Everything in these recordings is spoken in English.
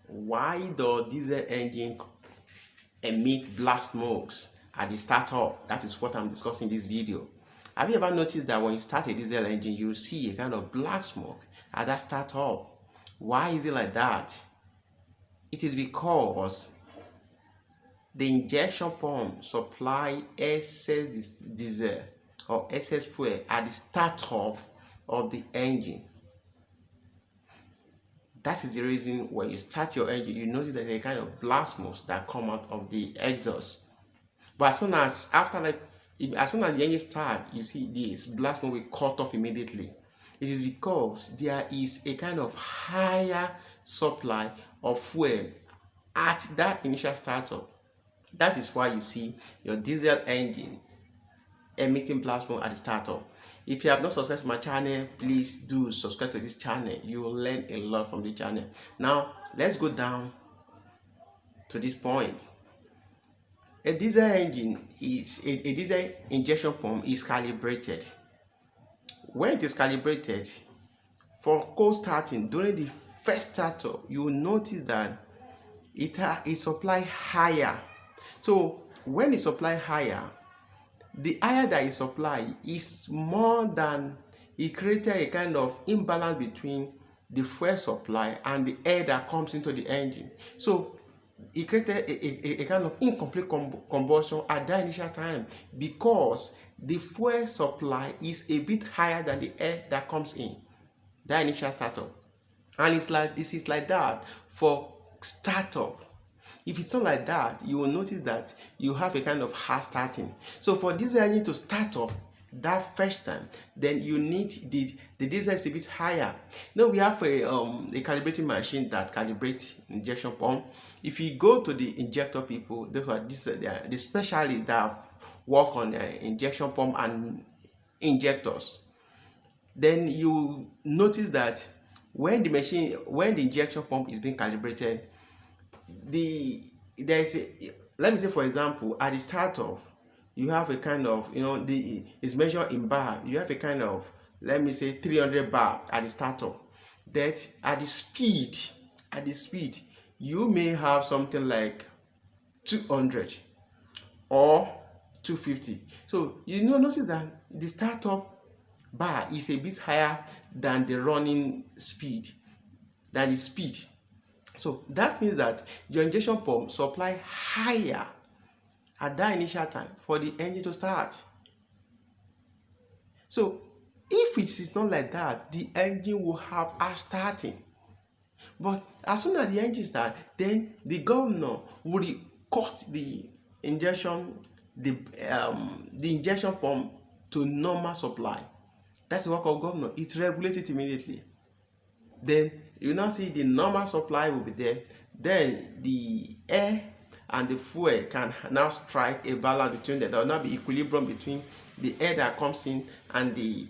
Why does diesel engine emit black smokes at the startup? That is what I'm discussing in this video. Have you ever noticed that when you start a diesel engine, you see a kind of black smoke at that startup? Why is it like that? It is because the injection pump supply excess diesel or excess fuel at the startup of the engine. That is the reason when you start your engine, you notice that there are kind of black smokes that come out of the exhaust. But as soon as the engine starts, you see this black smoke will cut off immediately. It is because there is a kind of higher supply of fuel at that initial startup. That is why you see your diesel engine emitting black smoke at the startup. If you have not subscribed to my channel, please do subscribe to this channel. You will learn a lot from the channel. Now, let's go down to this point. A diesel engine is a diesel injection pump is calibrated. When it is calibrated for cold starting, during the first startup, you will notice that it supply higher. So when it supply higher, the higher that is supply is more than it created a kind of imbalance between the fuel supply and the air that comes into the engine. So it created a kind of incomplete combustion at that initial time because the fuel supply is a bit higher than the air that comes in that initial startup. And this is like that for startup. If it's not like that, you will notice that you have a kind of hard starting. So for diesel engine to start up that first time, then you need the diesel is a bit higher. Now we have a calibrating machine that calibrates injection pump. If you go to the injector people, therefore the specialists that work on injection pump and injectors, then you notice that when the injection pump is being calibrated, let me say for example, at the startup you have a kind of, it's measured in bar. You have a kind of, let me say 300 bar at the startup. That at the speed you may have something like 200 or 250. So you notice that the startup bar is a bit higher than the running speed, So that means that your injection pump supply higher at that initial time for the engine to start. So if it is not like that, the engine will have a starting. But as soon as the engine starts, then the governor will cut the injection pump to normal supply. That's the work of governor. It regulates it immediately. Then you now see the normal supply will be there. Then the air and the fuel can now strike a balance between them. There will not be equilibrium between the air that comes in and the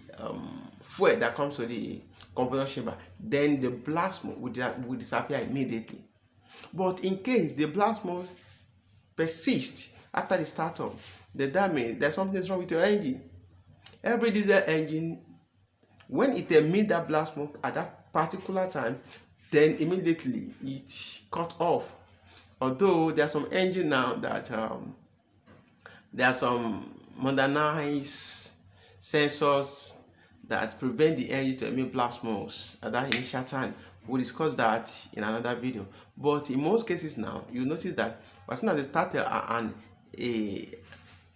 fuel that comes to the combustion chamber. Then the black smoke will disappear immediately. But in case the black smoke persists after the startup, then that means there's something wrong with your engine. Every diesel engine, when it emits that black smoke at that particular time, then immediately it cut off. Although there are some engines now that there are some modernized sensors that prevent the engine to emit black smokes at that initial time. We'll discuss that in another video. But in most cases now, you notice that as soon as they start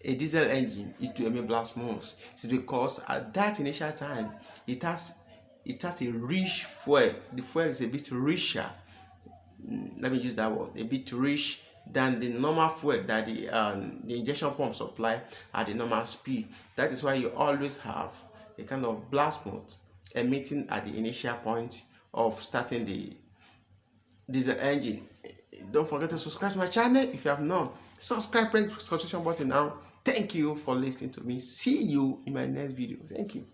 a diesel engine, it will emit black smokes. It's because at that initial time, it has a rich fuel. The fuel is a bit richer. Let me use that word, a bit rich than the normal fuel that the injection pump supply at the normal speed. That is why you always have a kind of black smoke emitting at the initial point of starting the diesel engine. Don't forget to subscribe to my channel if you have not. Subscribe, press the subscription button now. Thank you for listening to me. See you in my next video. Thank you.